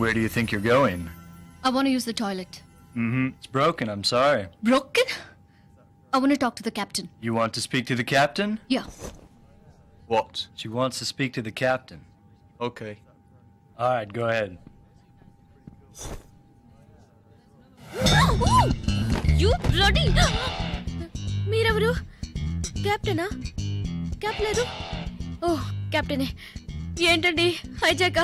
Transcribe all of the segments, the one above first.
Where do you think you're going? I want to use the toilet. It's broken, I'm sorry. Broken? I want to talk to the captain. You want to speak to the captain? Yeah. What? She wants to speak to the captain. Okay. Alright, go ahead. You bloody! మీరెవరు? క్యాప్టెనా? Cap లేదు? ఓహ్, క్యాప్టెనే. ఏంటండి హైజాక?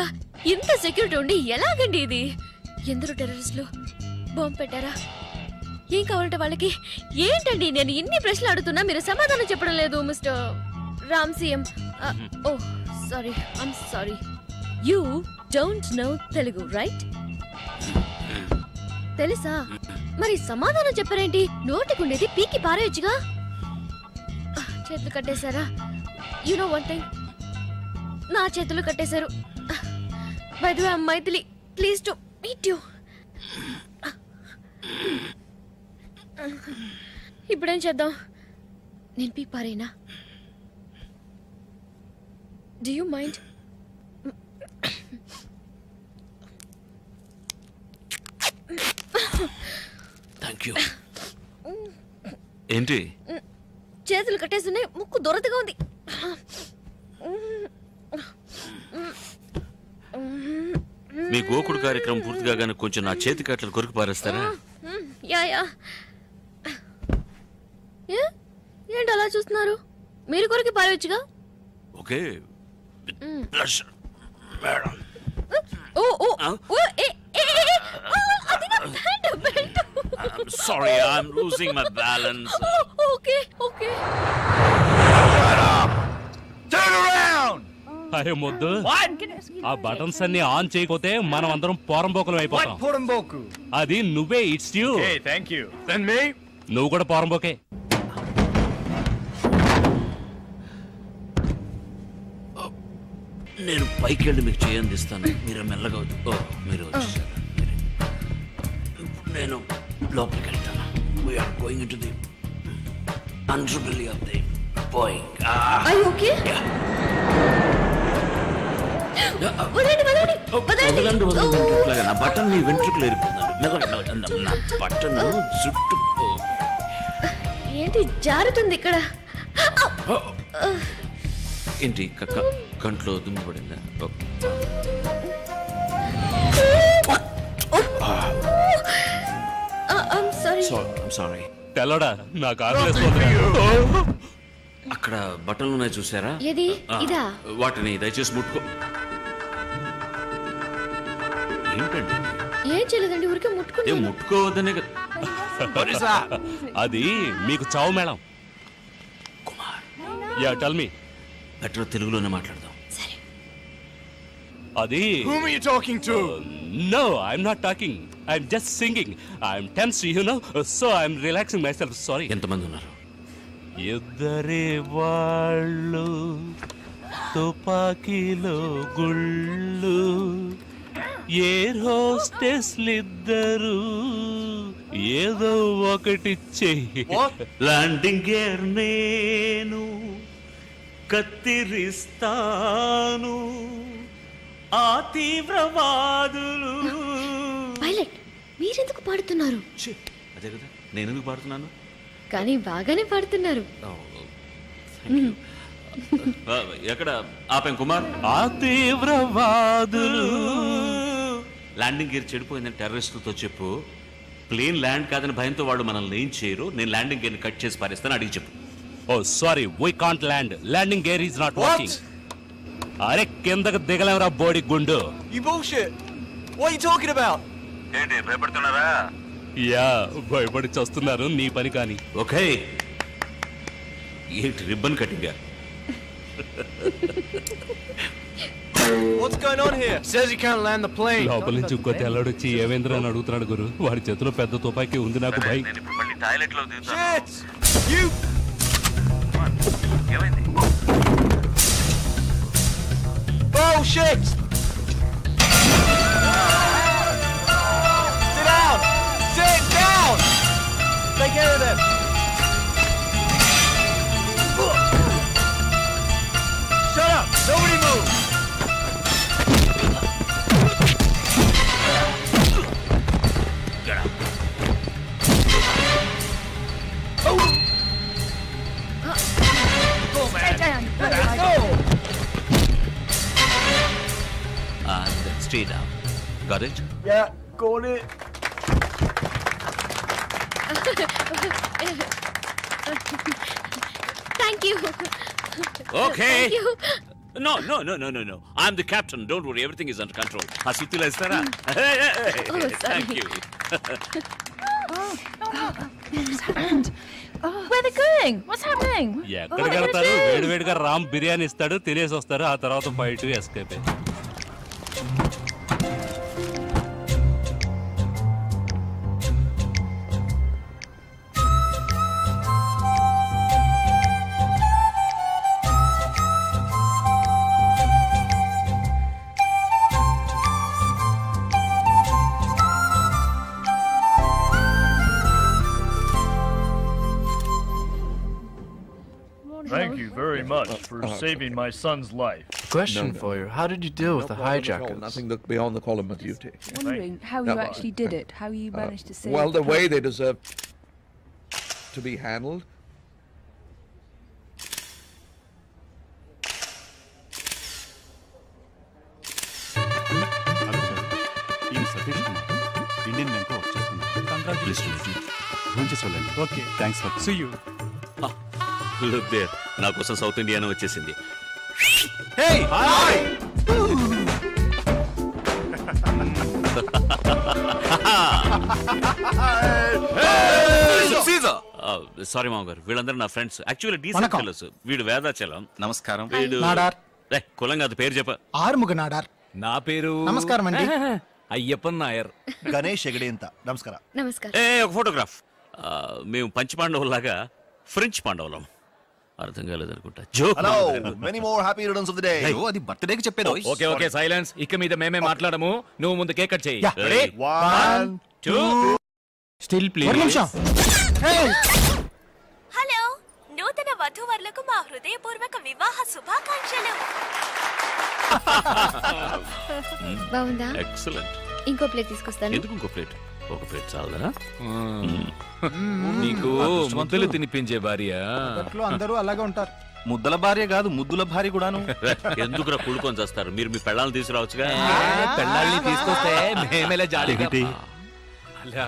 ఇంత security ఉండి ఎలాగండి ఇది? ఎందరో టెర్రరిస్టులు bomb పెట్టారా? ఏం కావాలంటే వాళ్ళకి? ఏంటండి నేను ఇన్ని ప్రశ్నలు అడుగుతున్నా మీరు సమాధానం చెప్పడం లేదు mister Ram CM. Oh sorry, I'm sorry. You don't know Telugu right? తెలుసా? మరి సమాధానం చెప్పారేంటి? నోటికుండేది పీకి పారేయచ్చుగా. చేతులు కట్టేశారా? యు నో వన్ థింగ్, నా చేతులు కట్టేశారు. By the way I am Maithili, please to meet you. ఇప్పుడేం చేద్దాం? నేను పీకి పారేనా? Do you mind? Thank you. ఏంటి చేతులు కట్టేస్తున్నాయి, ముక్కు దొరదగా ఉంది. మీ గోకుడు కార్యక్రమం పూర్తి కాగానే కొంచెం నా చేతి కట్టలు కొరికి పారేస్తారా? యా. ఏంటి అలా చూస్తున్నారు? మీరు కొరికి పారేయచ్చుగా. Okay madam. Sorry, I'm losing my balance. Okay. Turn around! అరే మొద్దు, ఆ బటన్స్ అన్ని ఆన్ చేయకపోతే మనం అందరం పోరంబోకులం అయిపోతాం. What Poramboku? అది నువ్వే. It's you. Okay, thank you. Then me? నువ్వు కూడా పోరంబోకే. నేను పైకి వెళ్ళి మీకు చేయందిస్తాను, మీరు మెల్లగా. మీరు వచ్చేసారు. నేను లోపలికి వెళ్తాను. We're going into the underbelly of the Boeing. Are you okay? వదలండి. నా బటన్ మీ వెంట్రుకలు ఎరిపోతున్నాను. నా బటన్ చుట్టూ ఏంటి జారుతుంది ఇక్కడ? ఏంటి కంట్లో దుమ్ము పడిందా? సారీ. తెల్లడా, నాకు ఆకలి. అక్కడ బట్టలు ఉన్నాయి చూసారా? ఏది? ఇదా? వాటిని దయచేసి ముట్టుకో. ఏంటండి? ఏం చేయలేదండి, ఊరికే ముట్టుకున్నా. ముట్టుకోవద్దనే కదా. అది మీకు చావు madam. Kumar, yeah tell me. Better తెలుగులోనే మాట్లాడదాం. సరే. అది Whom are you talking to? No, I'm not talking. I'm just singing. I'm tense, you know, so I'm relaxing myself. Sorry. ఎంతమంది ఉన్నారు? ఇద్దరే వాళ్ళు, తుపాకీలో గుళ్ళు, ఎయిర్ హోస్టెస్లిద్దరు, ఏదో ఒకటి చెయ్యి. ల్యాండింగ్ గేర్ నేను కత్తిరిస్తాను, ఆ తీవ్రవాదులు. పైలట్, మీరెందుకు పాడుతున్నారు? అదే కదా, నేను ఎందుకు పాడుతున్నాను? కానీ బాగానే పాడుతున్నారు. ఎక్కడ ఆపాం కుమార్? ఆ తీవ్రవాదులు. ల్యాండింగ్ గేర్ చెడిపోయిందని టెర్రరిస్టులతో చెప్పు. ప్లేన్ ల్యాండ్ కాదని భయంతో వాళ్ళు మనల్ని ఏం చేయరు. నేను ల్యాండింగ్ గేర్ కట్ చేసి పారేస్తాను, అడిగి చెప్పు. Oh sorry, we can't land. Landing gear is not working. అరే కిందకు దిగలేవరా బోడి గుండు. You bullshit. What are you talking about? ఏంటి భయపడుతున్నారా? యా, భయపడి చస్తున్నారు. నీ పని కాని. ఓకే. ఏంటి ribbon కటింగా? What's going on here? Says he can't land the plane. లోపల నుంచి ఇంకో తెల్లడొచ్చి ఏవేంద్ర అని అడుగుతున్నాడు గురు. వాడి చేతిలో పెద్ద తుపాకీ ఉంది. నాకు భయ. Shit! You! Bullshit! Sit down! Sit down! Take care of them! Shut up! Nobody move! stay down. Got it? Yeah, got it. Thank you. Okay. Thank you. No. I'm the captain. Don't worry, everything is under control. ఆ సుత్తిలో ఇస్తారా? sorry. Thank you. Where are they going? What's happening? ఎక్కడికి వెళ్తారు? వేడివేడిగా రామ్ బిర్యానీ ఇస్తాడు, తినేసి వస్తారు, ఆ తర్వాత బయట escape. Thank you very much for saving my son's life. Question for you. How did you deal with the hijackers? Nothing looked beyond the column of duty. Wondering how you actually did it, how you managed to save. Well, the way they deserve to be handled. Indian bank వచ్చేస్తున్నాను. Okay, thanks for see you. Look there. నా కోసం south ఇండియానే వచ్చేసింది. Hey! Hi! Caesar! Sorry మామగారు, వీళ్ళందరూ నా friends. Actually decent fellows. వీడు వేదాచలం. నమస్కారం. వీడు నాడార్. కులం కాదు, పేరు చెప్ప. ఆరుముగ నాడార్. నా పేరు నమస్కారం అండి. అయ్యప్పన్ నాయర్. గణేష్ ఎగడేంత. నమస్కారం. నమస్కారం. ఒక ఫోటోగ్రాఫ్. మేము పంచ పాండవులాగా ఫ్రెంచ్ పాండవులం. అర్థం కాలేదనుకుంటా. Hello, many more happy returns of the day. అది బర్త్డే కి చెప్పేది. Okay okay, silence. ఇక మీద మేమే మాట్లాడము. నువ్వు ముందు కేక్ కట్ చేయి. 1 2 స్టిల్ ప్లీజ్. ఒక నిమిషం. హలో, నూతన వధూవరులకు మా హృదయపూర్వక వివాహ శుభాకాంక్షలు. బాగుందా? ఎక్సలెంట్. ఇంకో ప్లేట్ తీసుకొస్తాను. ఎందుకు ఇంకో ప్లేట్? ఒక ప్లేట్ చాలదా? నీకు ముద్దలు తినిపించే భార్య. అందరూ అలాగే ఉంటారు. ముద్దల భార్య కాదు, ముద్దుల భార్య కూడాను. ఎందుకురా కుళ్ళుకొని చేస్తారు? మీరు మీ పెళ్ళాలను తీసుకురావచ్చుగా. పెళ్ళాల్ని తీసుకొస్తే మేమేలా జాలి. అలా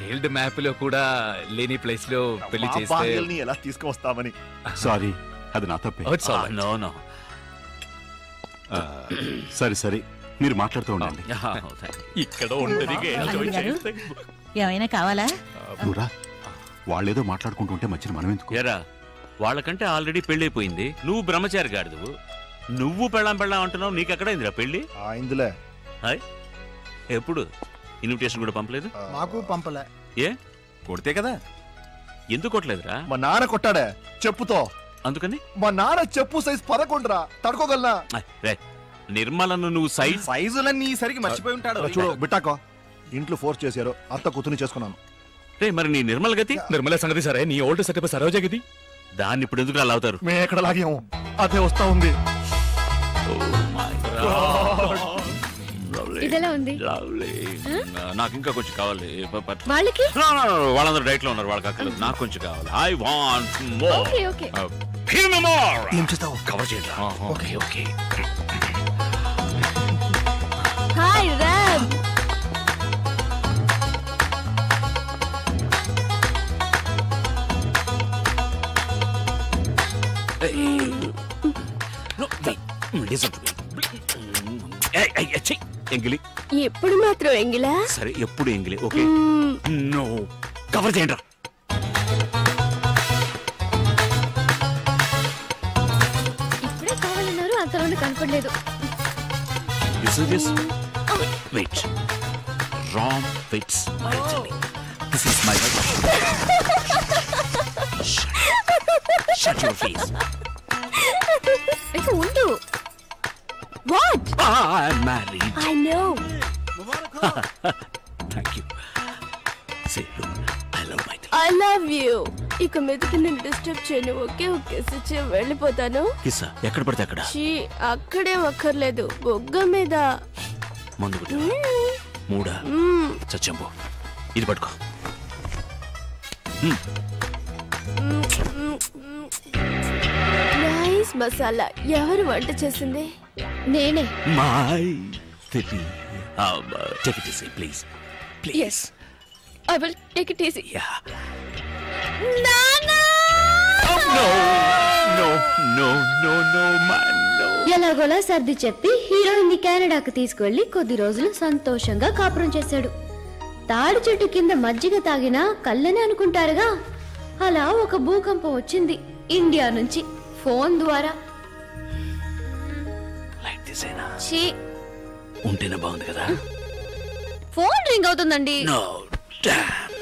హెల్డ్ మ్యాప్ లో కూడా లేని ప్లేస్ లో పెళ్లి చేస్తే ఎలా తీసుకువస్తామని. సారీ, అది నా తప్పే. నో. సరే మీరు మాట్లాడుతూ ఉండండి. ఇక్కడ ఒంటరిగా ఎంజాయ్ చేస్తే ఏమైనా కావాలా? నువ్వురా, వాళ్ళేదో మాట్లాడుకుంటుంటే మధ్యన మనం ఎందుకు? ఎరా, వాళ్ళకంటే ఆల్రెడీ పెళ్ళైపోయింది. నువ్వు బ్రహ్మచారి గాడిదువు. నువ్వు పెళ్ళాం అంటున్నావు. నీకెక్కడ ఇందిరా పెళ్ళి? ఇందులే. హాయ్, ఎప్పుడు? ఇన్విటేషన్ కూడా పంపలేదు? మాకు పంపలే. ఏ, కొడితే కదా. ఎందుకు కొట్టలేదురా? మా నాన్న కొట్టాడే చెప్పుతో. అందుకని మా నాన్న చెప్పు సైజ్ 11 రా. తడుకోగలనా? నిర్మలను నువ్వు సైజులన్నీ సరికి మర్చిపోయి ఉంటాడు. చూడు బిట్టాకో, ఇంట్లో ఫోర్స్ చేశారు. అత్త కూతుని చేసుకున్నాను. రే, మరి నీ నిర్మల గతి? నిర్మల సంగతి సరే, నీ ఓల్డ్ సెటప్ సరోజ గది. దాన్ని ఇప్పుడు ఎందుకు అలా అవుతారు? మేము ఎక్కడ లాగాము, అదే వస్తా ఉంది. ఇదెలా ఉంది? నాకు ఇంకా కొంచెం కావాలి. వాళ్ళకి వాళ్ళందరూ డైట్ లో ఉన్నారు, వాళ్ళకి అక్కర్లేదు. నాకు కొంచెం కావాలి. I want more. ఓకే. ఏం చేస్తావు? కవర్ చేయండి. ఓకే. హాయ్ రామ్. ఎంగిలి ఎప్పుడు మాత్రం ఎంగిలా? సరే, ఎప్పుడు ఎంగిలి. ఓకే, నో కవర్ చేయండి. ఇప్పుడే కావాలన్నారు, అంతలోనే కనపడలేదు. Wait. Rom fits my jelly. This is my Shut your face. ఇక ఉండు. What? I'm married. I know. Thank you. Say, look, I love my I love you. ఇక మీదకి నేను డిస్టర్బ్ చేయను. ఓకే వెళ్ళిపోతాను. కిస్సా ఎక్కడ పడితే అక్కడ. అక్కడే అక్కర్లేదు, బొగ్గ మీద. మందు మూడా చచ్చంబో. ఇది పట్టుకో. నైస్ మసాలా. ఎవరు వంట చేసింది? నేనే. My Take it easy, please. Please. Yes, I will take it easy. Yeah. Nana! No, man, no. ఎలాగోలా సర్ది చెప్పి హీరోయిన్ ని కెనడాకు తీసుకువెళ్లి కొద్ది రోజులు సంతోషంగా కాపురం చేశాడు. తాడి చెట్టు కింద మజ్జిగ తాగినా కళ్ళనే అనుకుంటారుగా, అలా ఒక భూకంపం వచ్చింది ఇండియా నుంచి ఫోన్ ద్వారా. Like this, Aina. ఉంటేనే బాగుంది కదా. ఫోన్ రింగ్ అవుతుందండి. No, damn.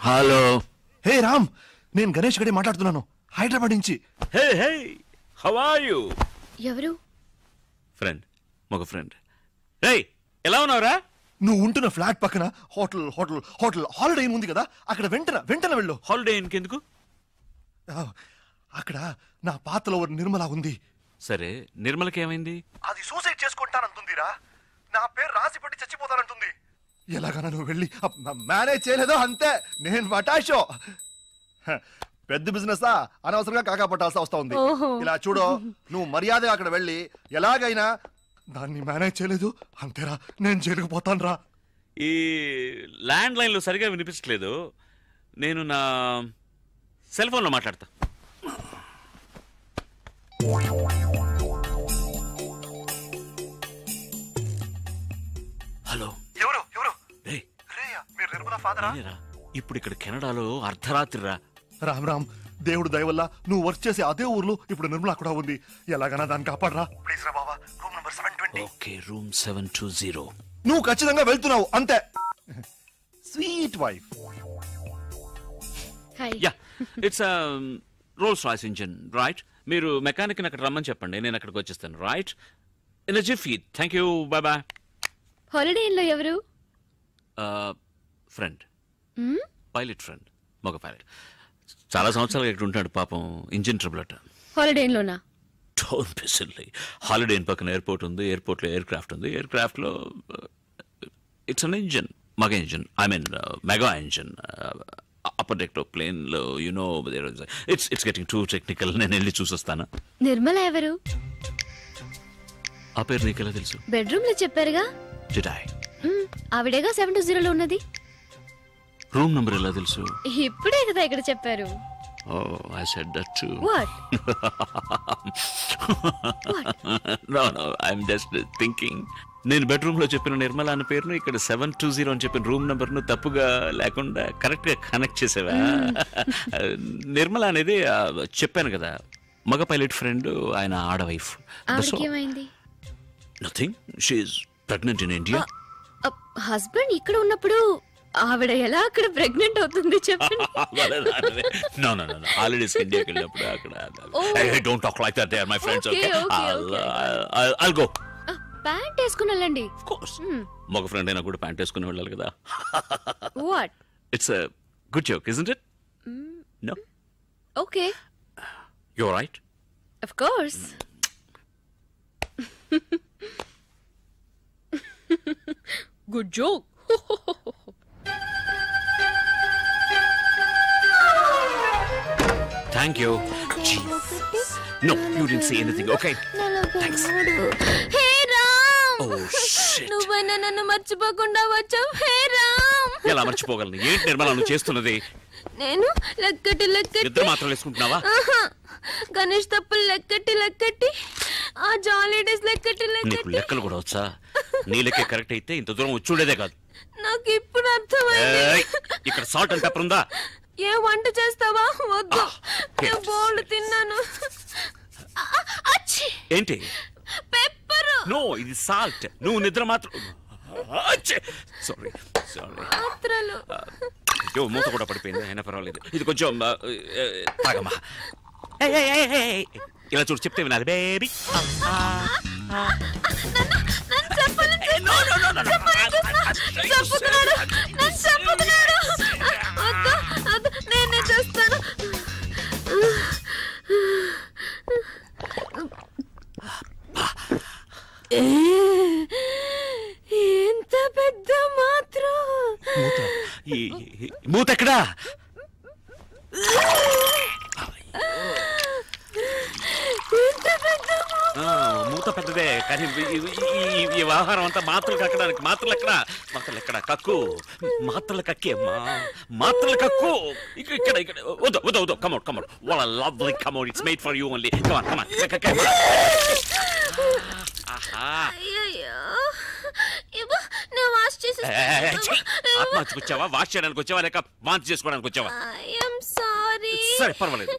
హలో. హే రామ్, నేను గణేష్ గడి మాట్లాడుతున్నాను, హైదరాబాద్ నుంచి. Hey, how are you? ఎవరు? ఫ్రెండ్, మగ ఫ్రెండ్. రేయ్, ఎలా ఉన్నావురా? నువ్వు ఉంటున్న ఫ్లాట్ పక్కన హోటల్ హాలిడే ఇన్ ఉంది కదా, అక్కడ వెంటనే వెళ్ళు. హాలిడే ఇంకెందుకు? అక్కడ నా పాతలో నిర్మల ఉంది. సరే, నిర్మలకి ఏమైంది? అది సూసైడ్ చేసుకుంటానంటుందిరా. నా పేరు రాసి పెట్టి చచ్చిపోతానంటుంది. ఎలాగైనా నువ్వు వెళ్ళి మేనేజ్ చేయలేదో అంతే, నేను మటాషో. పెద్ద బిజినెస్ అనవసరంగా కాకా పట్టాల్సి వస్తా ఉంది. ఇలా చూడు, నువ్వు మర్యాదగా అక్కడ వెళ్ళి ఎలాగైనా దాన్ని మేనేజ్ చేయలేదు అంతేరా, నేను జరుగుపోతాను రా. ఈ ల్యాండ్ లైన్లో సరిగా వినిపించట్లేదు, నేను నా సెల్ ఫోన్లో మాట్లాడతా. హలో. ఎవరు? మీరు నిర్మల ఫాదరా? ఇప్పుడు ఇక్కడ కెనడాలో అర్ధరాత్రి రా. రామ్, దేవుడు దయ వల్ల నువ్వు వర్క్ చేసే అదే ఊర్లో ఇప్పుడు నిర్మల కూడా ఉంది. ఎలాగైనా దాన్ని కాపాడరా ప్లీజ్ రా బాబా. Room number 720. Okay, room 720. నువ్వు ఖచ్చితంగా వెళ్తున్నావు అంతే. Sweet wife. Yeah, it's Rolls Royce engine, right? మీరు మెకానిక్ అక్కడ రమ్మని చెప్పండి, నేను అక్కడికి వచ్చేస్తాను, right? In jiffy. Thank you, bye bye. హాలిడేలో ఎవరు? ఫ్రెండ్, పైలట్ ఫ్రెండ్, మగ పైలట్. చాలా సంవత్సరాలు ఇక్కడ ఉంటాడు పాపం, ఇంజిన్ ట్రబుల్ అట. హాలిడేలోనా? Don't be silly. హాలిడే పక్కన ఎయిర్పోర్ట్ ఉంది, ఎయిర్పోర్ట్లో ఎయిర్ క్రాఫ్ట్ ఉంది, ఎయిర్ క్రాఫ్ట్లో ఇట్స్ అన్ ఇంజిన్, మగ engine, I mean mega engine. Upper deck ప్లేన్లో you know it's getting too technical. నేను వెళ్ళి చూసొస్తాను. నిర్మల ఎవరు? ఆ పేరు నీకెలా తెలుసు? బెడ్రూమ్ లో చెప్పారుగా. ఆవిడేగా 720లో ఉన్నది. రూమ్ నంబర్ ఎలా తెలుసు? ఇప్పుడే కదా ఇక్కడ చెప్పారు. Oh, I said that too. What? No, I'm just thinking. నేను బెడ్రూమ్ లో చెప్పిన నిర్మల అనే పేరును ఇక్కడ 720 అని చెప్పిన రూమ్ నంబర్ ను తప్పుగా లేకుండా కరెక్ట్ గా కనెక్ట్ చేసేవా? నిర్మల అనేది చెప్పాను కదా, మగ పైలట్ ఫ్రెండ్, ఆయన ఆడ wife. Nothing, she is pregnant in India. Husband ఇక్కడ ఉన్నప్పుడు ఆవిడ ఎలా అక్కడ ప్రెగ్నెంట్ అవుతుంది చెప్పండి. No, హాలిడేస్ ఇండియాకి వెళ్ళినప్పుడు అక్కడ. Hey, don't talk like that, they are my friends, okay? I'll go. Pant వేసుకుని వెళ్ళండి. Of course. మగ ఫ్రెండ్ అయినా కూడా ప్యాంట్ వేసుకుని వెళ్ళాలి కదా. What? It's a good joke, isn't it? No? Okay. You're right. Of course. Good joke. Thank you. Jesus. No, you didn't say anything, okay? Thanks. Hey Ram. Oh shit. నువ్వైనా నన్ను మర్చిపోకుండా వచ్చావు. Hey Ram. ఎలా మర్చిపోగలను? ఏంటి నిర్మల నువ్వు చేస్తున్నది? నేను లెక్కటి ఇద్దరు మాత్రం వేసుకుంటున్నావా? గణేష్ తప్పులు లెక్కటి ఆ జాలీ డేస్ లెక్కటి నీకు లెక్కలు కూడా వచ్చా? నీ లెక్క కరెక్ట్ అయితే ఇంత దూరం వచ్చుండేదే కాదు. నాకు ఇప్పుడు అర్థమైంది. ఇక్కడ సాల్ట్ అండ్ పెప్పర్ ఉందా? ఏ వంట చేస్తావా? వద్దు, నేను బోల్డ్ తిన్నాను. ఏంటి? పెప్పర్. నో, ఇది సాల్ట్. నువ్వు నిద్ర మాత్రం. సారీ. మాత్రలు. అయ్యో, మూత కూడా పడిపోయింది, అయినా పర్వాలేదు. ఇది కొంచెం తాగమ్మా. ఇలా చూడు, చెప్తే వినాలి బేబీ. నేనే చేస్తాను. ఎంత పెద్ద మాత్రం. మూత ఎక్కడా? మూత అంత పెద్దదే కానీ ఈ వ్యవహారం అంతా మాత్రలు కక్కడానికి మాత్రలు ఎక్కడ కక్కు మాత్రలు కక్కే మాత్రలు కక్కు ఇక్కడ వద్దు come out what a lovely commode it's made for you only come on వచ్చావా వాష్ చేయడానికి వచ్చావా లేక వాంతి చేసుకోవడానికి వచ్చావా సరే పర్వాలేదు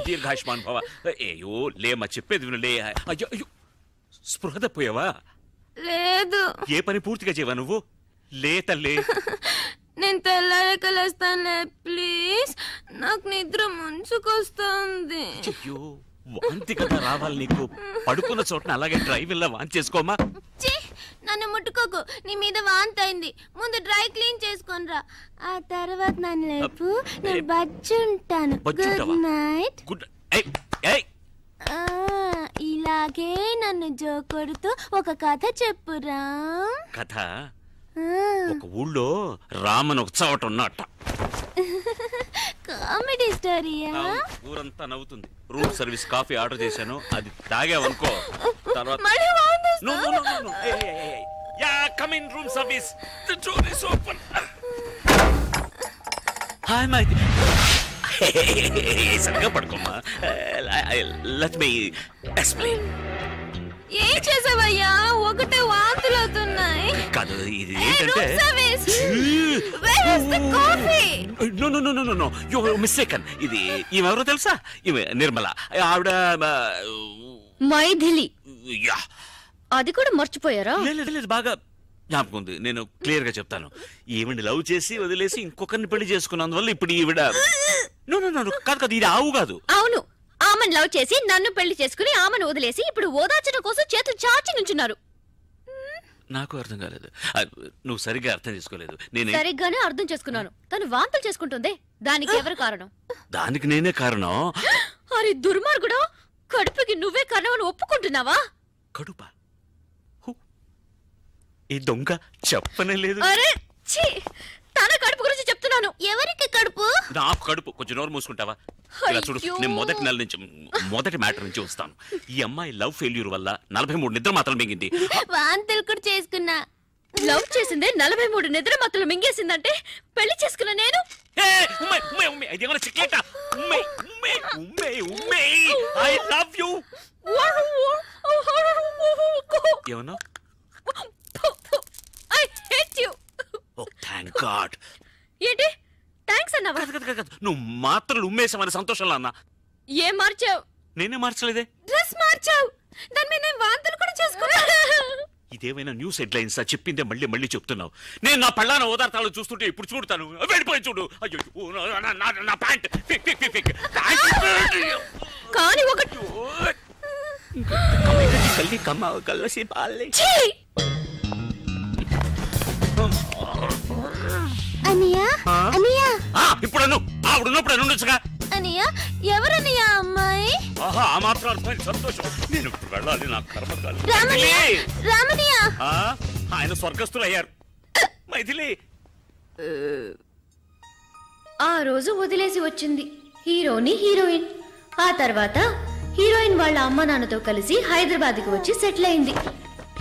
దీర్ఘాయుష్మాన్ భవ అయ్యో లేమ్మా చెప్పేది విను లే అయ్యో స్పృహ తప్పోయావా లేదు ఏ పని పూర్తిగా చేయవా నువ్వు లే తల్లి నేను తెల్లారక లేస్తానులే ప్లీజ్ నాకు నిద్ర ముంచుకొస్తుంది అయ్యో వాంతి కదా రావాలి నీకు పడుకున్న చోటన అలాగే డ్రైవిల్లా వాంతి చేసుకోమా నన్ను ముట్టుకోకు నీ మీద వాంతి అయింది ముందు డ్రై క్లీన్ చేసుకొనిరా ఆ తర్వాత నన్ను లేపు నేను బజ్జుంటాను గుడ్ నైట్ ఇలాగే నన్ను జోకొడుతూ ఒక కథ చెప్పురా కథ ఒక ఊళ్ళో రామన్ ఒక చోట ఉన్నట్ట కామెడీ స్టోరీయా ఊరంతా నవ్వుతుంది రూమ్ సర్వీస్ కాఫీ ఆర్డర్ చేశాను అది తాగావనుకో తర్వాత come in room service the door is open hi my సరిగ్గా పడుకోమ్మా let me explain ఏం చేసావయ్యా ఒకటే వాంతులు అవుతున్నాయి కాదు ఇది ఏంటంటే నో యు మిస్టేకన్ ఇది ఈమెవరో తెలుసా ఈమె నిర్మల ఆవిడ మైథిలి అది కూడా మర్చిపోయారా లేదు బాగా జ్ఞాపకం ఉంది నేను క్లియర్ గా చెప్తాను ఈవిడ లవ్ చేసి వదిలేసి ఇంకొకరిని పెళ్లి చేసుకున్నందువల్ల ఇప్పుడు ఈవిడ కాదు ఇది ఆవు కాదు అవును ఆమెను లవ్ చేసి నన్ను పెళ్లి చేసుకుని ఆమెను వదిలేసి ఇప్పుడు ఓదార్చడం కోసం చేతులు చాచి నుంచున్నారు నాకు అర్థం కాలేదు నువ్వు సరిగ్గా అర్థం చేసుకోలేదు నేను సరిగ్గానే అర్థం చేసుకున్నాను తను వాంతులు చేసుకుంటుందే దానికి ఎవరు కారణం దానికి నేనే కారణం అరే దుర్మార్గుడా కడుపుకి నువ్వే కారణం అని ఒప్పుకుంటున్నావా కడుపా ఈ దొంగ చెప్పనే లేదు అరే ఛీ తన కడుపు గురించి చెప్తున్నాను ఎవరికి కడుపు నాకు కడుపు కొంచెం నోరు మూసుకుంటావా ఇలా చూడు నేను మొదటి నెల నుంచి మొదటి మ్యాటర్ నుంచి వస్తాను ఈ అమ్మాయి లవ్ ఫెయిల్యూర్ వల్ల 43 నిద్ర మాత్రం మింగింది వాంతులు కూడా చేసుకున్నా లవ్ చేసిందే 43 నిద్ర మాత్రం మింగేసిందంటే పెళ్లి చేసుకున్నా నేను ఐ లవ్ యూ ఏమన్నా I hate you oh thank God ఏంటి థాంక్స్ అన్నావా నువ్వు మాత్రలు ఉమ్మేసామని సంతోషంలో అన్నా ఏం మార్చావు నేనే మార్చలేదే డ్రెస్ మార్చావు దాని మీద నేను వాంతులు కూడా చేసుకున్నా ఇదేమైనా న్యూస్ హెడ్లైన్స్ చెప్పిందే మళ్ళీ చెప్తున్నావు నేను నా పళ్ళాన ఓదార్తాలు చూస్తుంటే ఇప్పుడు చూడతాను వెళ్ళిపోయి చూడు అయ్యో నా ప్యాంట్ కానీ ఒకటి కల్లి కమ్మ కల్లసి పాలే అనియా అనియా ఇప్పుడు ఆవిడున్నప్పుడు నుండొచ్చుగా అనియా ఎవరనియా అమ్మాయి ఆహా ఆ మాత్రం అర్థమైంది సంతోషం నేను ఇప్పుడు వెళ్ళాలి నా కర్మకాలి రామనియా ఆయన స్వర్గస్థులు అయ్యారు మైథిలి ఆ రోజు వదిలేసి వచ్చింది హీరోని హీరోయిన్ ఆ తర్వాత హీరోయిన్ వాళ్ళ అమ్మ నాన్నతో కలిసి హైదరాబాద్కి వచ్చి సెటిల్ అయింది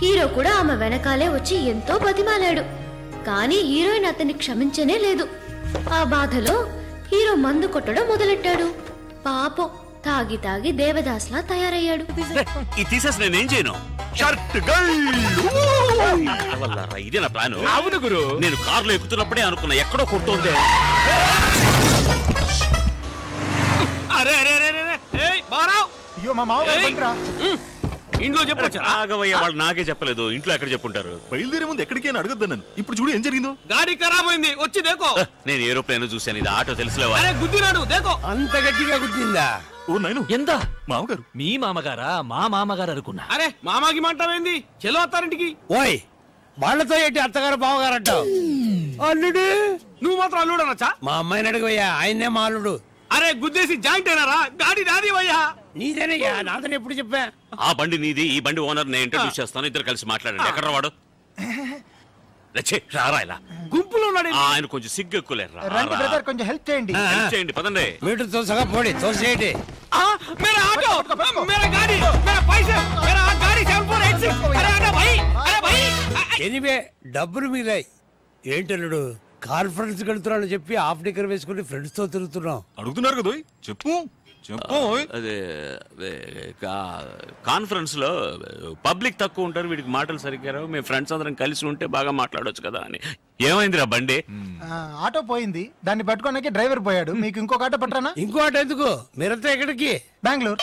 హీరో కూడా ఆమె వెనకాలే వచ్చి ఎంతో బతిమాలాడు కానీ హీరోయిన్ అతన్ని క్షమించనే లేదు ఆ బాధలో హీరో మందు కొట్టడం మొదలెట్టాడు పాపం తాగి తాగి దేవదాస్లా తయారయ్యాడు ఇది తీసేసి నేనేం చేయను ఇదే నా ప్లాన్ అవును గురు నేను కారులో ఎక్కుతున్నప్పుడే అనుకున్నా ఎక్కడో కొడుతోంది అరే అరే అరే అయ్యో మా మావ ఇంట్లో చెప్పొచ్చు ఆగవయ్య వాళ్ళు నాకే చెప్పలేదు ఇంట్లో ఎక్కడ చెప్పుంటారు బయలుదేరే ముందు ఎక్కడికి అని అడగద్దు నన్ను ఇప్పుడు చూడు ఏం జరిగిందో గాడి ఖరాబ్ అయింది వచ్చి దేకో నేను ఏరోప్లేన్ చూశాను ఇది ఆటో తెలుసులేవా గుద్దినాడు దేకో అంత గట్టిగా గుద్దిందా ఓ నైను ఎంత మామగారు మీ మామగారా మా మామగారు అనుకున్నా అరే మామాకి మాంటావేంది చెలో అత్తారింటికి ఓయ్ వాళ్ళతో ఏంటి అత్తగారు బావగారు అంటావు అల్లుడు నువ్వు మాత్రం అల్లుడు అనొచ్చా మా అమ్మాయిని అడుగుయ్యా ఆయన్నే మా అల్లుడు అరే గుద్దేసి జాయింట్ అయినారా గాడి నాది అయ్యా నీదేనయ్యా నాదని ఎప్పుడు చెప్పా ఆ బండి నీది ఈ బండి ఓనర్ నేను ఇంట్రడ్యూస్ చేస్తాను ఇద్దరు కలిసి మాట్లాడండి ఎక్కడ వాడు రారా ఇలా గుంపులో ఉన్నాడు ఆయన కొంచెం సిగ్గు ఎక్కువ కొంచెం హెల్ప్ చేయండి చేయండి పదండి మీటర్ తోసగా పోడి తోసేయండి మేరా ఆటో మేరా గాడి మేరా ఎనివే డబ్బులు మిగిలాయి. ఏంటన్నాడు కాన్ఫరెన్స్ వెళ్తున్నాను చెప్పి హాఫ్ డిక్కర్ వేసుకుని ఫ్రెండ్స్ తో తిరుగుతున్నాం. అడుగుతున్నారు కదా చెప్పు చెప్పు. అదే కాన్ఫరెన్స్ లో పబ్లిక్ తక్కువ ఉంటారు, వీడికి మాటలు సరిగ్గా రావు, మేము ఫ్రెండ్స్ అందరం కలిసి ఉంటే బాగా మాట్లాడొచ్చు కదా అని. ఏమైందిరా బండి? ఆటో పోయింది, దాన్ని పట్టుకోడానికి డ్రైవర్ పోయాడు. మీకు ఇంకొక ఆటో పట్టరానా? ఇంకో ఆటో ఎందుకు? మీరంతా ఎక్కడికి? బెంగళూరు.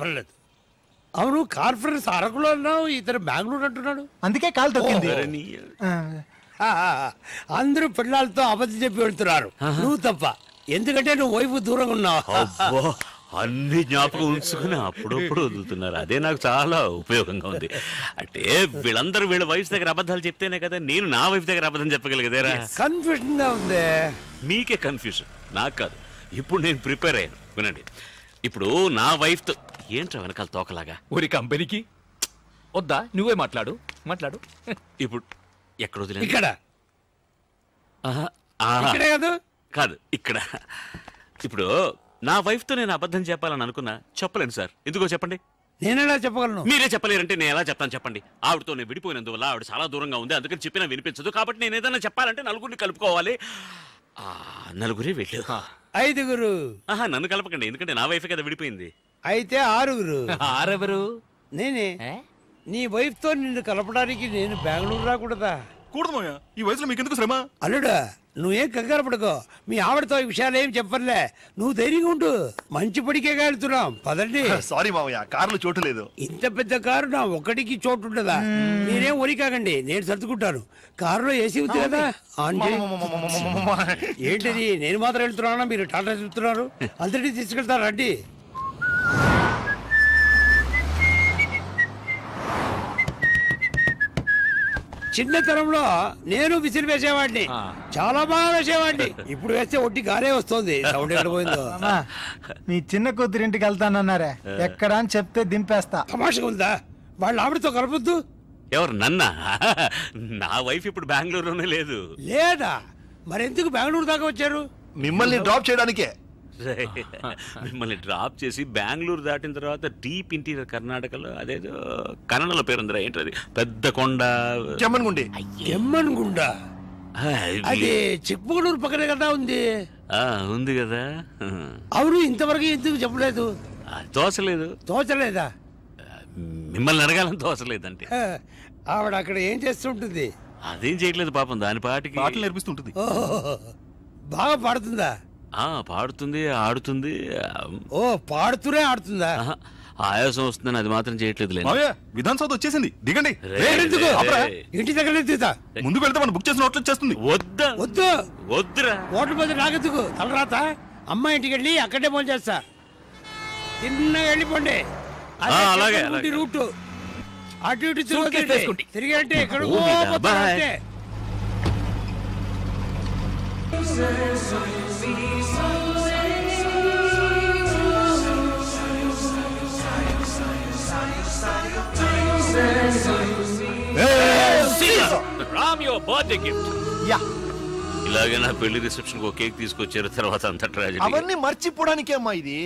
పర్లేదు. అవును కాన్ఫరెన్స్ అరకులో అన్నావు, ఇతను బెంగళూరు అంటున్నాడు. అందుకే కాలు తొక్కింది. అందరూ పిల్లలతో అబద్ధం చెప్పి వెళ్తున్నారు, నువ్వు తప్ప. ఎందుకంటే నువ్వు వైపు దూరంగా ఉన్నావు. అన్ని జ్ఞాపకం ఉంచుకుని అప్పుడప్పుడు వదులుతున్నారు. అదే నాకు చాలా ఉపయోగంగా ఉంది. అంటే వీళ్ళందరూ వీళ్ళ వైఫ్ దగ్గర అబద్ధాలు చెప్తేనే కదా నేను నా వైఫ్ దగ్గర అబద్ధం చెప్పగలిగేదేరా. కన్ఫ్యూజన్ గా ఉంది. మీకే కన్ఫ్యూజన్, నాకు కాదు. ఇప్పుడు నేను ప్రిపేర్ అయ్యాను, వినండి. ఇప్పుడు నా వైఫ్ తో ఏంట్రా వెనకాల తోకలాగా? ఊరి కంపెనీకి వద్దా? నువ్వే మాట్లాడు. ఇప్పుడు ఎక్కడ వదిలేదు? ఇక్కడ కాదు, ఇక్కడ. ఇప్పుడు నా వైఫ్ తో నేను అబద్ధం చెప్పాలని అనుకున్నా, చెప్పలేను సార్. ఎందుకో చెప్పండి. నేనేలా చెప్పగలను? మీరే చెప్పలేరంటే నేను ఎలా చెప్తాను చెప్పండి. ఆవిడతో నేను విడిపోయినందువల్ల ఆవిడ చాలా దూరంగా ఉంది, అందుకని చెప్పినా వినిపించదు. కాబట్టి నేను ఏదైనా చెప్పాలంటే నలుగురిని కలుపుకోవాలి. నలుగురే వెళ్ళు. 5 నన్ను కలపకండి, ఎందుకంటే నా వైఫ్ కదా విడిపోయింది. అయితే 6. 6 నేనే. నీ వైఫ్ తో నిన్ను కలపడానికి నేను బెంగళూరు రాకూడదా? కూడదమయ్యా, ఈ వయసులో మీకెందుకు శ్రమ? అల్లుడా నువ్వేం కంగారు పడుకో, మీ ఆవిడతో ఈ విషయాలు ఏం చెప్పర్లే. నువ్వు ధైర్యంగా ఉండు, మంచి పడికే వెళ్తున్నాం. పదండి. సారీ మావయ్య, కారులో చోటు లేదు. ఇంత పెద్ద కారు నా ఒక్కడికి చోటు ఉంటుందా? మీరేం ఒరికాకండి, నేను సర్దుకుంటాను. కారులో ఏసీ ఉంది కదా, ఆన్ చేయి. ఏంటిది నేను మాత్రం వెళ్తున్నానా, మీరు టాటా చెప్తున్నారు? అందరినీ తీసుకెళ్తారు రండి. చిన్నతనంలో నేను విసిరి వేసేవాడిని, చాలా బాగా వేసేవాడిని. ఇప్పుడు వేస్తే ఒట్టి గారే వస్తుంది. సౌండ్ ఎక్కడ పోయిందో. మీ చిన్న కూతురింటికి వెళ్తానన్నారే, ఎక్కడ అని చెప్తే దింపేస్తా. తమాషగా ఉందా? వాళ్ళ ఆవిడతో కలపొద్దు. ఎవరు నన్నా? నా వైఫ్ ఇప్పుడు బెంగళూరులోనే లేదు. లేదా? మరెందుకు బెంగళూరు దాకా వచ్చారు? మిమ్మల్ని డ్రాప్ చేయడానికే. మిమ్మల్ని డ్రాప్ చేసి బెంగళూరు దాటిన తర్వాత డీప్ ఇంటీరియర్ కర్ణాటకలో అదేదో కన్నడలో పేరుందిరా, ఏంటది, పెద్ద కొండ, జమ్మన్గుండి. జమ్మన్గుండ అది చిక్మగళూరు పక్కనే కదా ఉంది. ఉంది కదా. అవును, ఇంతవరకు ఎందుకు చెప్పలేదు? తోచలేదా? మిమ్మల్ని అడగాలని తోచలేదంటే. ఆవిడ అక్కడ ఏం చేస్తుంటుంది? అదేం చేయట్లేదు పాపం, దాని పాటికి పాటలు నేర్పిస్తుంటుంది. బాగా పాడుతుందా? పాడుతుంది, ఆడుతుంది. ఓ పాడుతూనే ఆడుతుందా? ఆయాసం వస్తుందని అది మాత్రం చేయట్లేదు. విధాన్ సౌత్ వచ్చేసింది, దిగండి. ఇంటి దగ్గర ముందుకు వెళ్తే మనం బుక్ చేసిన హోటల్ చేస్తుంది. వద్దురా హోటల్ పోతే నాకెందుకు తలరాత? అమ్మ ఇంటికి వెళ్ళి అక్కడే ఫోన్ చేస్తా. తిన్నగా వెళ్ళిపోండి. రూట్ అటు ఇటు తిరిగి అంటే ఎక్కడ ఇలాగే నా పెళ్లి రిసెప్షన్ కు కేక్ తీసుకొచ్చారు, తర్వాత అంత ట్రాజెడీ. అవన్నీ మర్చిపోవడానికే అమ్మా ఇది.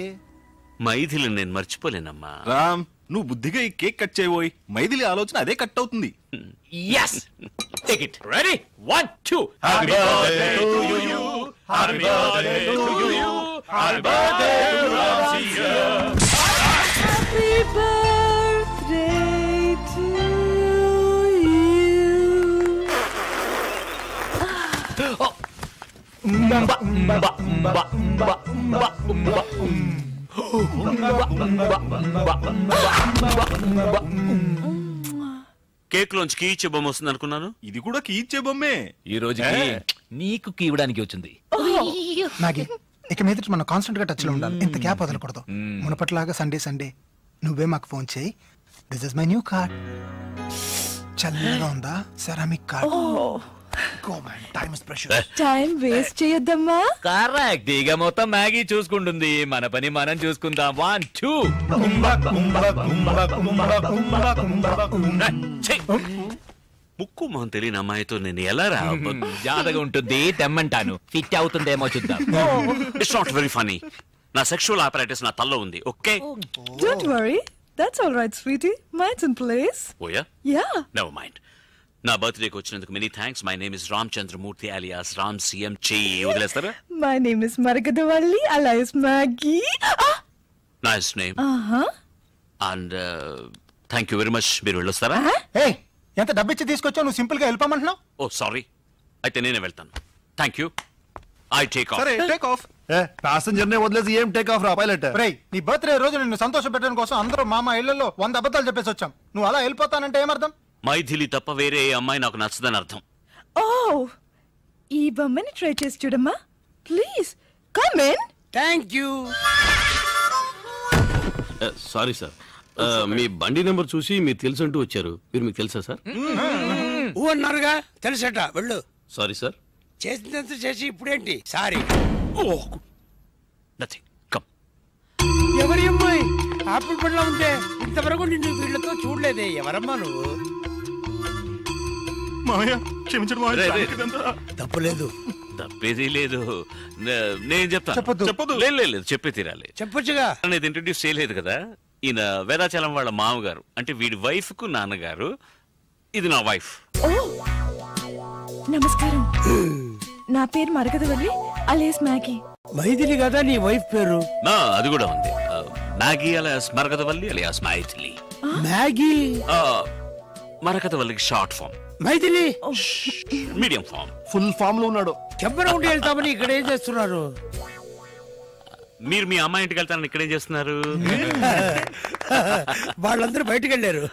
మైథిలి నేను మర్చిపోలేనమ్మా. రామ్, నువ్వు బుద్ధిగా ఈ కేక్ కట్ చేయబోయి మైథిలి ఆలోచన అదే కట్ అవుతుంది. Yes, take it. Ready? 1, 2. Happy birthday to you. Happy birthday to you. Happy birthday to Ramsiya. Happy birthday to cake లోంచి కీచే బొమ్మ వస్తుంది అనుకున్నాను. ఇది కూడా కీచే బొమ్మే. ఈ రోజుకి నీకు కీవడానికి వచ్చింది. నాగి ఇక మీద మనం కాన్స్టెంట్ గా టచ్ లో ఉండాలి. ఇంత గ్యాప్ వదలకూడదు. మునపట్లాగా సండే నువ్వే మాకు ఫోన్ చేయి. This is my new card. చల్లగా ఉందా? Ceramic card. టైం వేస్ట్ చేయొద్దమ్మా. కరెక్ట్. ఇక మొత్తం మ్యాగీ చూసుకుంటుంది, మన పని మనం చూసుకుందాం. 1, 2. ముక్కు మొహం తెలియని అమ్మాయితో నేను ఎలా రా? జాతగా ఉంటుంది, తెమ్మంటాను. ఫిట్ అవుతుందేమో చూద్దాం. It's not very funny. నా సెక్షువల్ ఆపరేటర్స్ నా తల్లో ఉంది. Okay, don't worry, That's all right, sweetie. Mine's in place. Oh yeah? Yeah. Never mind. నా బర్త్డేకి వచ్చినందుకు many thanks. My name is Ramachandramurthy alias Ram CM. చెయ్యి వదిలేస్తారా? My name is Margadavalli alias Maggie. Nice name. Uh-huh. And thank you very much. మీరు వెళ్ళొస్తారా? ఏయ్, ఎంత డబ్బిచ్చి తీసుకొచ్చావు, నువ్వు సింపుల్ గా వెళ్ళిపోమంటున్నావు? ఓ సారీ, అయితే నేనే వెళ్తాను. Thank you. I take off. సరే, టేక్ ఆఫ్. ప్యాసింజర్ నే వదిలేసి ఏం టేక్ ఆఫ్ రా పైలట్. రేయ్, నీ బర్త్డే రోజు నిన్ను సంతోష పెట్టడం కోసం అందరూ మామ ఇళ్లలో 100 అబద్ధాలు చెప్పేసి వచ్చాం. నువ్వు అలా వెళ్ళిపోతానంటే ఏమర్థం? మైథిలి తప్ప వేరే ఏ అమ్మాయి నాకు నచ్చదని అర్థం. Oh, ఈ బొమ్మని ట్రై చేసి చూడమ్మా. Please come in. Thank you. Sorry sir, మీ బండి నెంబర్ చూసి మీరు తెలుసు అంటూ వచ్చారు. మీరు మీకు తెలుసా సార్? ఊ అన్నారుగా, తెలుసట. వెళ్ళు. Sorry sir. చేసినంత చేసి ఇప్పుడేంటి సారీ? నథింగ్. కమ్. ఎవరి అమ్మాయి ఆపిల్ పండ్లో ఉంటే ఇంతవరకు నిన్ను వీళ్ళతో చూడలేదే. ఎవరమ్మా నువ్వు? మామయ్య క్షమించడం. తప్పులేదు. తప్పేది లేదు. నేను చెప్తాను. చెప్పొద్దు. లేదు, చెప్పే తీరాలి. చెప్పొచ్చుగా. అనేది ఇంట్రడ్యూస్ చేయలేదు కదా. ఈయన వేదాచలం వాళ్ళ మామగారు, అంటే వీడి వైఫ్ కు నాన్నగారు. ఇది నా వైఫ్. నమస్కారం. నా పేరు మరగదవల్లి alias మ్యాగీ. మైథిలి కదా నీ వైఫ్ పేరు? అది కూడా ఉంది. Maggie alias Maragadavalli alias Maithili. Maggie మరగదవల్లికి short form. Maithili medium form. Full form లో ఉన్నాడు. చెప్పన ఉండి వెళ్తామని ఇక్కడ ఏం చేస్తున్నారు? మీరు మీ అమ్మాయి ఇంటికి వెళ్తారని ఇక్కడ ఏం చేస్తున్నారు? వాళ్ళందరూ బయటకు వెళ్ళారు.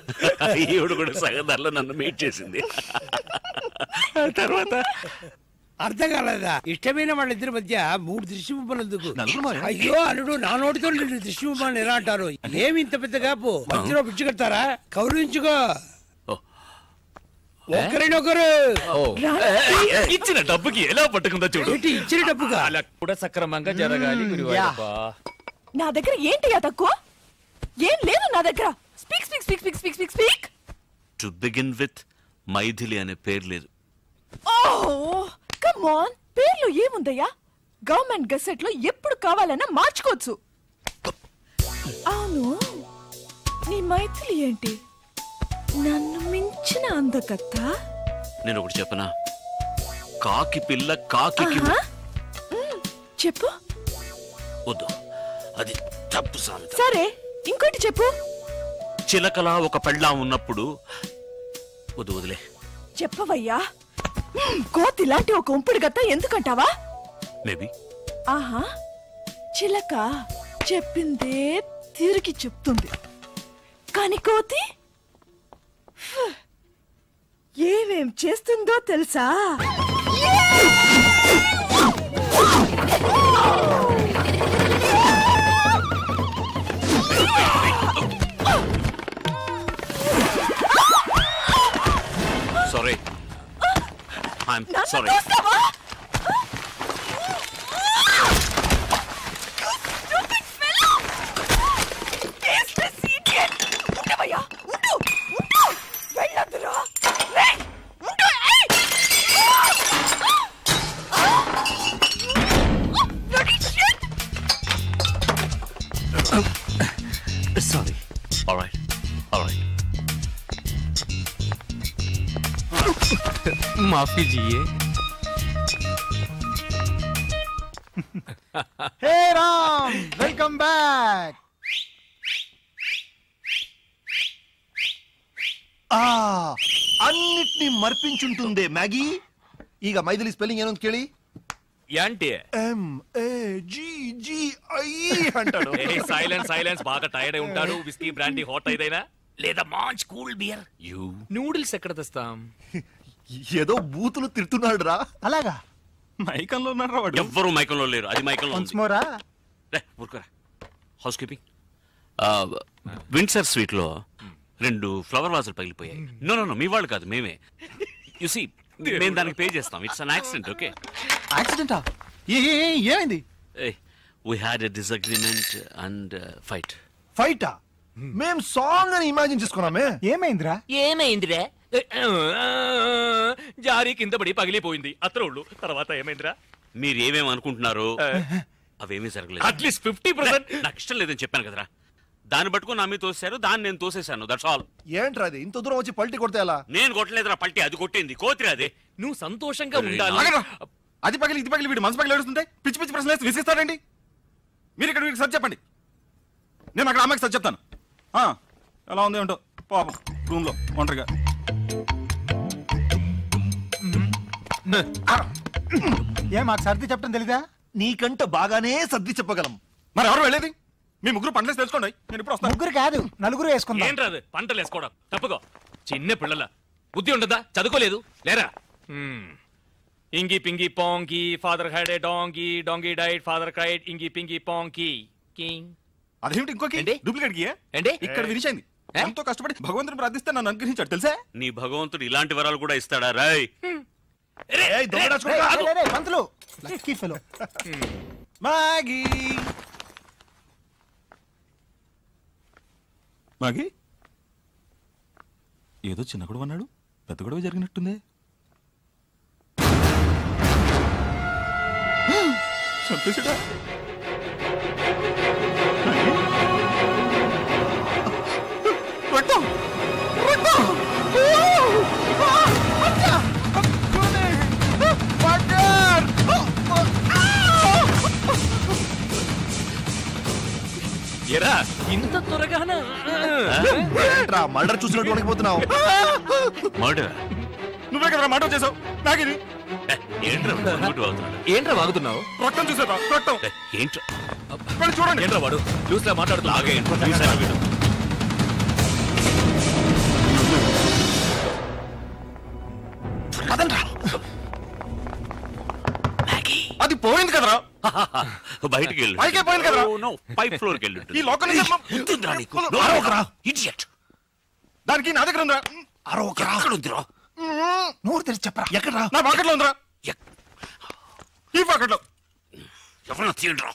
ఈవిడ కూడా సగదారిలో నన్ను మీట్ చేసింది. తర్వాత అర్థం కాలేదా? ఇష్టమైన వాళ్ళిద్దరి మధ్య 3 దృష్టి బొమ్మలు ఎందుకు? అయ్యో అల్లుడు, నా నోటితో నిన్ను దృష్టి బొమ్మలు ఎలా అంటారు? ఏమి ఇంత పెద్ద కాపు? మధ్యలో పిచ్చి కడతారా? కౌరించుకో. ఒకరినొకరు. ఇచ్చిన డబ్బుకి ఎలా పట్టుకుందో చూడు. ఇచ్చిన డబ్బుగా అలా కూడా సక్రమంగా జరగాలి. నా దగ్గర ఏంటి తక్కువ? ఏం లేదు నా దగ్గర. Speak speak speak speak speak speak speak. To begin with Maithili అనే పేరు లేదు. ఓహ్ కమ్ ఆన్, పేర్లో ఏముందయ్యా? గవర్నమెంట్ గెసెట్ లో ఎప్పుడు కావాలన్నా మార్చుకోవచ్చు. అవును, నీ మైథిలి ఏంటి నన్ను మించిన అందకత్త? నేను ఒకటి చెప్పనా? కాకి పిల్ల కాకి. చెప్పు. వద్దు, అది తప్పు సామెత. సరే, ఇంకోటి చెప్పు. చిలకలా ఒక పెళ్ళాం ఉన్నప్పుడు. వద్దు, వదిలే. చెప్పవయ్యా. కోతి లాంటి ఒక ఉంపుడు గత్త ఎందుకంటావా? మేబీ. ఆహా, చిలక చెప్పిందే తిరిగి చెప్తుంది, కానీ కోతి ఏమేం చేస్తుందో తెలుసా? Sorry, I'm sorry. Sorry. All right. All right. माफ कीजिए. హే రామ్, వెల్కమ్ బ్యాక్. అన్నిటినీ మర్పించుంటుందే మ్యాగీ. ಈಗ మైథిలి స్పెల్లింగ్ ಏನಂತ ಕೇಳಿ? ఏంటి? MAGGI అంటాడు. సైలెన్స్. బాగా టైర్డ్ అయి ఉంటాడు. విస్కీ బ్రాండీ హాట్ అయిదైనా లేదా మంచి కూల్ బియర్. నూడిల్స్ ఎక్కడ తెస్తాం? ఏదో బూతులు తిడుతున్నాడు రా. అలాగా? మైకంలో ఉన్నారా వాడు? ఎవ్వరూ మైకంలో లేరు. అది మైకంలో ఉంది. మోరా ఊరుకోరా. House keeping. విండ్సర్ స్వీట్ లో 2 ఫ్లవర్ వాజులు పగిలిపోయాయి. నో మీ వాళ్ళు కాదు, మేమే. యు సీ, మేము దానికి పే చేస్తాం. It's an accident. ఓకే. యాక్సిడెంటా? ఏమైంది? We had a disagreement and fight. ఫైటా? మేం సాంగ్ అని ఇమాజిన్ చేసుకున్నామే. ఏమైందిరా? జారీ కింద పడి పగిలిపోయింది అత్రోళ్ళు. తర్వాత ఏమైందిరా? మీరు ఏమేమి అనుకుంటున్నారు? అవేమీ జరగలేదు. అట్లీస్ట్ 50%. నాకు ఇష్టం లేదని చెప్పాను కదరా. దాన్ని పట్టుకుని నా మీద తోసారు, దాన్ని నేను తోసేశాను. That's all. ఏంట్రా అది ఇంత దూరం వచ్చి పల్టీ కొడితే ఎలా? నేను కొట్టలేదురా పల్టీ, అది కొట్టింది కోతిరా. అది నువ్వు సంతోషంగా ఉండాలి. అది పగిలి ఇది పగిలి వీడు మనసు పగిలి ఏడుస్తుంటే పిచ్చి పిచ్చి ప్రశ్నలు వేసి విసిస్తాడండి. మీరు ఇక్కడ వీడికి సరి చెప్పండి, నేను అక్కడ అమ్మాయికి సరి చెప్తాను. ఎలా ఉంది ఏంటో పాపం రూమ్ లో ఒంటరిగా. ఏ మాకు సర్ది చెప్పడం తెలీదా? నీకంటే బాగానే సర్ది చెప్పగలం. మరి ఎవరు వెళ్ళేది? మీ ముగ్గురు పంటలేసి తెలుసుకోండి, నేను ఇప్పుడు వస్తాను. ముగ్గురు కాదు, నలుగురు వేసుకుందాం. ఏంట్రాదు పంటలు వేసుకోవడం? తప్పుకో, చిన్న పిల్లల బుద్ధి ఉండదా? చదువుకోలేదు లేరా? Ingi Pingi Pangi father had a donkey, donkey died, father cried, Ingi Pingi Pangi king. అదేమిటి ఇంకోకి డూప్లికేట్ కి ఏంటి ఇక్కడ వినిషైంది? ఎంతో కష్టపడి భగవంతుని ప్రార్థిస్తే నన్ను అనుగ్రహించాడు తెలుసా? నీ భగవంతుడు ఇలాంటి వరాలు కూడా ఇస్తాడా రాయ్? పంతులు లక్కీ ఫెలో. మాగి మాగి ఏదో చిన్న గొడవ అన్నాడు, పెద్ద గొడవ జరిగినట్టుంది. చంపేసాడా? రక్తం రక్తం! ఎరా ఇంత త్వరగానా? మర్డర్ చూసినట్టు వణికిపోతున్నావు. మర్డర్? నువ్వే కదా మర్డర్ చేసావు. నాగిరి ఏంట్రా వాగుతున్నావు? రక్తం చూసావా? రక్తం ఏంట్రా చూడండి. ఏంట్రా వాడు న్యూస్ లో మాట్లాడుతున్నా? అది పోయింది కదరా, బయటికి వెళ్ళి పైకే పోయింది కదరా. పైప్ ఫ్లోర్ కి వెళ్ళి ఈ లోకల్ దానికి నా దగ్గర ఉందా? ఉందిరా. నోరు తెరిచి చెప్పరా. ఎక్కడ్రా? నా పాకెట్లో ఉందిరా. ఈ పాకెట్లో ఎవరన్నా తీయండిరా.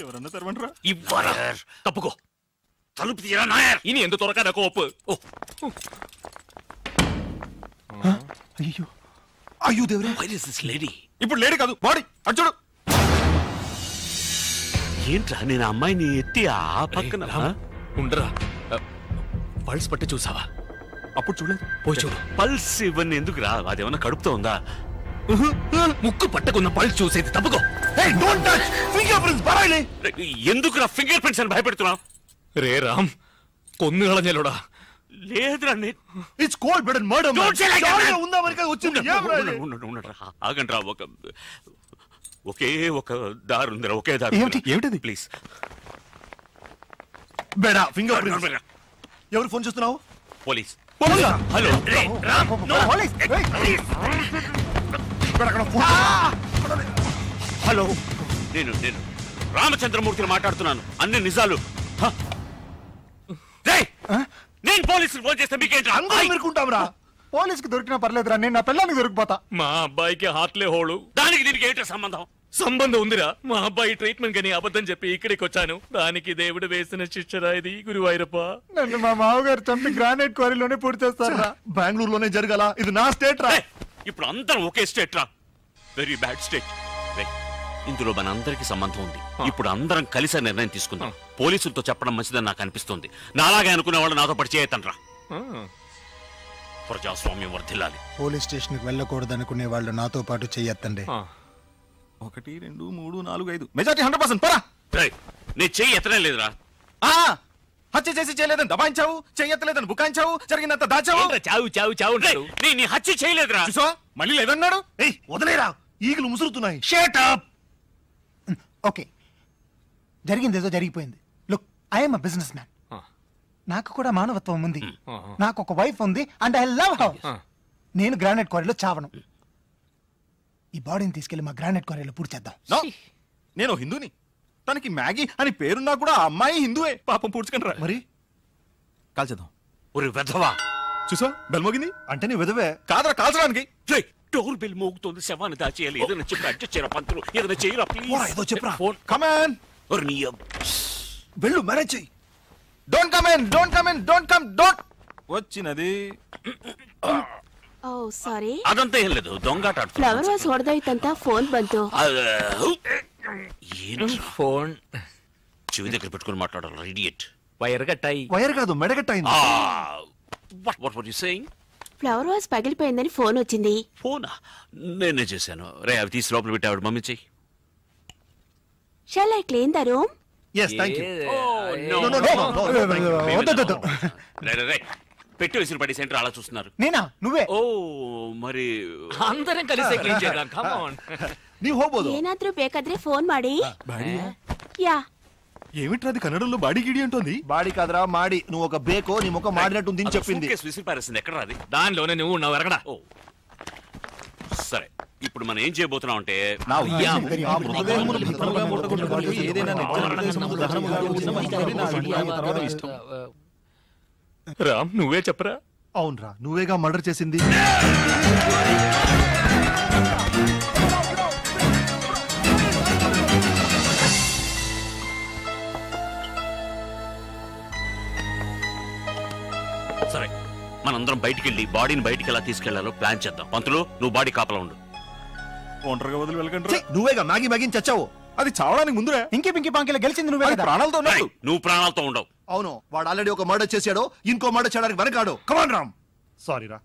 ఎవరన్నా తెరవండిరా. ఇవ్వరా. తప్పుకో, తలుపు తీయరా నాయర్. ఇని ఎందుకు త్వరగా నాకు ఒప్పు. అయ్యో అయ్యో దేవుడా. లేడీ ఇప్పుడు లేడీ కాదు, బాడీ. అటు చూడు. ఏంట్రా నేను అమ్మాయిని ఎత్తి ఆ పక్కన ఉండరా. పల్స్ పట్టి చూసావా? అప్పుడు చూడలేదు. పోయి చూడు. పల్స్ ఇవన్నీ ఎందుకు రా? అదేమన్నా కడుపుతో ఉందా? ముక్కు పట్టుకున్న పల్స్ చూసేది. తప్పుకో. ఎందుకు రా ఫింగర్ ప్రింట్స్ అని భయపెడుతున్నావు? రే రామ్, కొన్ను കളഞ്ഞല്ലോടാ. లేదురా. It's cold blooded murder. ఉందా మరి వచ్చింది. ఆగండి రా. ఒకే ఒక దారి ఉందిరా. ఒకే దారి. ఏమిటది? ప్లీజ్ బేడా ఫింగర్ ప్రింట్స్. ఎవరు ఫోన్ చేస్తున్నావు? పోలీస్. హలో హలో, నేను రామచంద్రమూర్తిని మాట్లాడుతున్నాను. అన్ని నిజాలు. నేను పోలీసులు ఫోన్ చేస్తే మీకేంట్రా? మీరుకుంటాంరా. పోలీసుకి దొరికినా పర్లేదురా, నేను నా పిల్లలకి దొరికిపోతా. మా అబ్బాయికి హార్ట్లే హోళు. దానికి దీనికి ఏంటో సంబంధం? సంబంధం ఉందిరా. మా అబ్బాయి ట్రీట్మెంట్ అని అబద్ధం చెప్పి ఇక్కడికి వచ్చాను. దానికి దేవుడు వేసిన శిక్షరా ఇది. గురువాయూరప్ప, నన్ను మా మామగారు చంపి గ్రానైట్ క్వారీలోనే పూర్తి చేస్తారా? బెంగళూరులోనే జరగాల. ఇది నా స్టేట్ రా. ఇప్పుడు అందరం ఒకే స్టేట్ రా. Very bad state. ఇందులో మన అందరికి సంబంధం ఉంది. ఇప్పుడు అందరం కలిసి నిర్ణయం తీసుకుందాం. పోలీసులతో చెప్పడం మంచిదని నాకు అనిపిస్తుంది. నాలాగే అనుకునే వాళ్ళు నాతో పడి చేయతండ్రా. ప్రజాస్వామ్యం వర్ధిల్లాలి. పోలీస్ స్టేషన్ కి వెళ్ళకూడదు అనుకునే వాళ్ళు నాతో పాటు చెయ్యొద్దండి. 1 2 3 4 5 మెజారిటీ 100%. పరా. నేను చెయ్యి ఎత్తనే లేదురా. హత్య చేసి చేయలేదని దబాయించావు, చెయ్యెత్తలేదని బుకాయించావు, జరిగినంత దాచావు. చావు చావు చావు. నీ హత్య చేయలేదురా. మళ్ళీ లేదన్నాడు. వదిలేరా, ఈగలు ముసురుతున్నాయి. Shut up. ఓకే, జరిగిందేదో జరిగిపోయింది. Look, I'm a business man. నాకు కూడా మానవత్వం ఉంది. నాకు ఒక వైఫ్ ఉంది అండ్ ఐ లవ్ హర్. నేను గ్రానైట్ క్వారీలో చావను. ఈ బాడీని తీసుకెళ్లి మా గ్రానైట్ క్వారీలో పూర్తి చేద్దాం. నేను హిందూని, తనకి మ్యాగీ అని పేరున్నా కూడా ఆ అమ్మాయి హిందూవే. పాపం పూడ్చుకుంటారా. మరి కాల్చేద్దాం. ఒరే వెధవా, చూసా బెల్ మోగింది అంటే నీ విధవే కాదరా కాల్చడానికి. డోర్ బెల్ మోగుతోంది. శవాన్ని దాచేయాలి. ఏదైనా చెప్పి అడ్జస్ట్ చేయరా పంతులు. ఏదైనా చేయరా ప్లీజ్. ఏదో చెప్పరా. ఫోన్ కమాన్. వెళ్ళు, మ్యారేజ్ చెయ్యి. Don't come in, don't come in, don't come, don't. వచ్చినది. ಓ ಸಾರಿ. ಅದಂತ ಏನ್ లేదు, ದೊಂಗಾಟ ಆಡ್ತಾರೆ. ಫ್ಲವರ್ ವಾಸ್ ಹೊಡೆದೋಯ್ತಂತ ಫೋನ್ ಬಂತು. ಏನು ಫೋನ್ చెవి దగ్గర పెట్టుకుని మాట్లాడాలి ఇడియట్. వైర్ కట్టాయి. వైర్ కాదు మెడగట్టయింది. What were you saying? Flower vase పగిలిపోయిందని ఫోన్ వచ్చింది. ఫోనా? నేనే చేశాను. రే అవి తీసి లోపల పెట్టి ఆవిడ మమ్మీ చెయ్యి. Shall I clean the room? Yes, thank you. రే పెట్టి విసిరి పడి సెంటర్ అలా చూస్తున్నారు. నేనా? నువ్వే? ఓ మరి అందరం కలిసి క్లీన్ చేద్దాం. Come on. ನೀ ಹೋಗ್ಬೋದು. ಏನಾದ್ರೂ ಬೇಕಾದ್ರೆ ಫೋನ್ ಮಾಡಿ. యా ఏమిట్రా అది కన్నడంలో బాడీ గిడి అంటుంది? బాడీ కాదురా మాడి. నువ్వు ఒక బేకో నీ ముఖం మాడినట్టుంది అని చెప్పింది. విసిరి పారేసింది. ఎక్కడ రాది? దానిలోనే నువ్వు ఉన్నావు. ఎరగడా? ఓ సరే, ఇప్పుడు మనం ఏం చేయబోతున్నాం అంటే రామ్ నువ్వే చెప్పరా. అవునరా, నువ్వేగా మర్డర్ చేసింది. సరే, మనందరం బయటికి వెళ్ళి బాడీని బయటికి ఎలా తీసుకెళ్లాలో ప్లాన్ చేద్దాం. పంతులు, నువ్వు బాడీ కాపలా ఉండు. ఒంటరిగా వదిలి వెళ్ళకండి. నువ్వేగా మ్యాగీ మ్యాగీ చచ్చావు. అది చావడానికి ముందురే. ఇంకే పింకి పాంకిలా గెలిచింది నువ్వే కదా. ప్రాణాలతో ఉన్నావు. నువ్వు ప్రాణాలతో ఉండవు. అవును, వాడు ఆల్రెడీ ఒక మర్డర్ చేశాడు. ఇంకో మర్డర్ చేయడానికి వెనకాడు. కమాన్ రామ్. సారీ రా.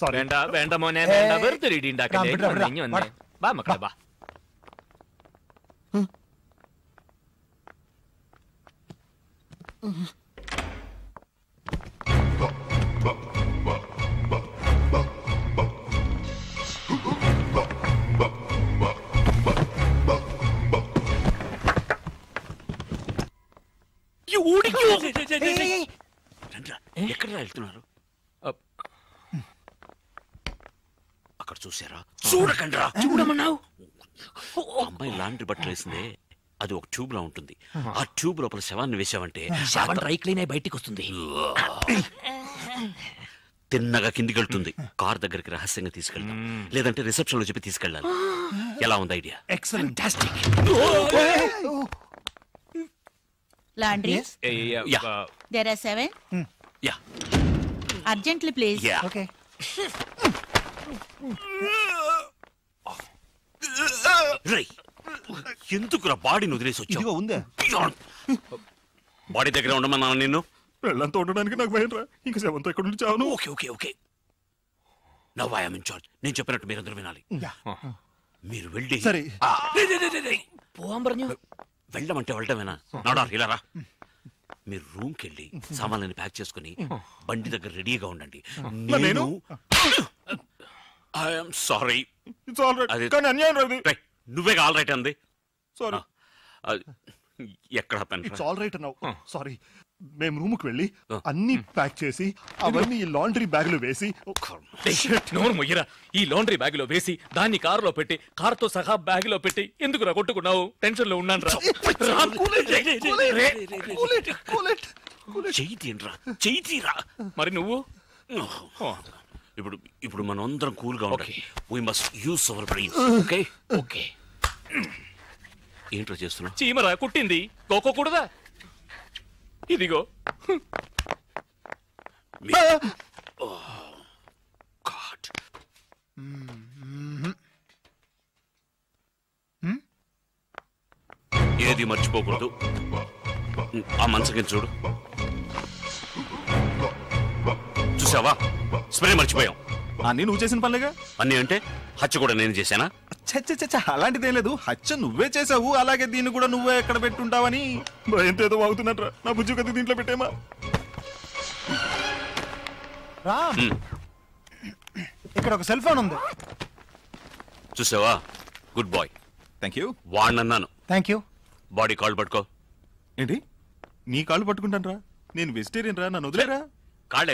సారీ. വേണ്ട മോനെ വേണ്ട. വെറുതെ ഇടി ഉണ്ടാക്കല്ലേ. ബാ മക്കളെ ബാ. ఎక్కడ వెళ్తున్నారు? అక్కడ చూసారా? చూడకండి రా. చూడమన్నావు. అమ్మాయి లాండ్రీ బట్టలు వేసిందే, అది ఒక ట్యూబ్ లా ఉంటుంది. ఆ ట్యూబ్ లోపల శవాన్ని వేసావంటే శవం డ్రై క్లీన్ అయి బయటికి వస్తుంది. తిన్నగా కిందికి వెళ్తుంది. కార్ దగ్గరికి రహస్యంగా తీసుకెళ్తాం, లేదంటే రిసెప్షన్ లో చెప్పి తీసుకెళ్ళాలి. ఎలా ఉంది idea? Excellent. Laundry? Yes. Yeah. There are 7? Yeah. Urgently, please. Yeah. Okay. రై, ఎందుకురా బాడీని వదిలేసి వచ్చావు? ఉందే బాడీ దగ్గర ఉండమన్నా నిన్ను. వెళ్ళంతా ఉండడానికి నాకు భయం రా. ఇంకా సెవెంతో ఎక్కడ నుంచి చావును. Okay okay okay. Now I am in charge. నేను చెప్పినట్టు మీరందరూ వినాలి. మీరు వెళ్ళి సరే పోవాం പറഞ്ഞു. వెళ్ళమంటే వెళ్ళటమేనా? నాడా ఇలా రా. మీరు రూమ్కి వెళ్ళి సామాన్లని ప్యాక్ చేసుకుని బండి దగ్గర రెడీగా ఉండండి. నేను ఐఎమ్ సారీ. నువ్వేగా ఆల్ రైట్ అంది. సారీ. ఎక్కడ ఇట్స్ ఆల్ రైట్ అన్నావు. సారీ. మేము రూమ్కి వెళ్ళి అన్ని ప్యాక్ చేసి అవన్నీ ఈ లాండ్రీ బ్యాగ్ లో వేసి. నోరు మొయ్యరా. ఈ లాండ్రీ బ్యాగ్ లో వేసి దాన్ని కారులో పెట్టి కారుతో సహా బ్యాగ్ లో పెట్టి ఎందుకు రా కొట్టుకున్నావు? టెన్షన్ లో ఉన్నాను రా. చెయ్యిరా. మరి నువ్వు? ఇప్పుడు ఇప్పుడు మనం అందరం కూల్ గా ఉండాలి. We must use our brains. Okay okay. ఏంట్రా చేస్తున్నావు? చీమరా కుట్టింది. కోకోకూడదా? ఇదిగో. ఏది మర్చిపోకూడదు. ఆ మంచం చూడు. చూసావా? స్ప్రే మర్చిపోయాం. అన్ని నువ్వు చేసిన పనులేగా. అన్ని అంటే హత్య కూడా నేను చేశానా? చచ్చ అలాంటిదేం లేదు. హత్య నువ్వే చేసావు. అలాగే దీన్ని కూడా నువ్వే ఎక్కడ పెట్టుంటావని భయంతో ఏదో వాగుతున్నట్రా. నా బుజ్జు కత్తి దీంట్లో పెట్టేమా? రామ్, ఇక్కడ ఒక సెల్ ఫోన్ ఉంది. చూసావా? Good boy. Thank you. వాడినన్నాను. Thank you. బాడీ కాళ్ళు పట్టుకో. ఏంటి? నీ కాళ్ళు పట్టుకుంటాను రా. నేను వెజిటేరియన్ రా. నన్ను వదిలేరా.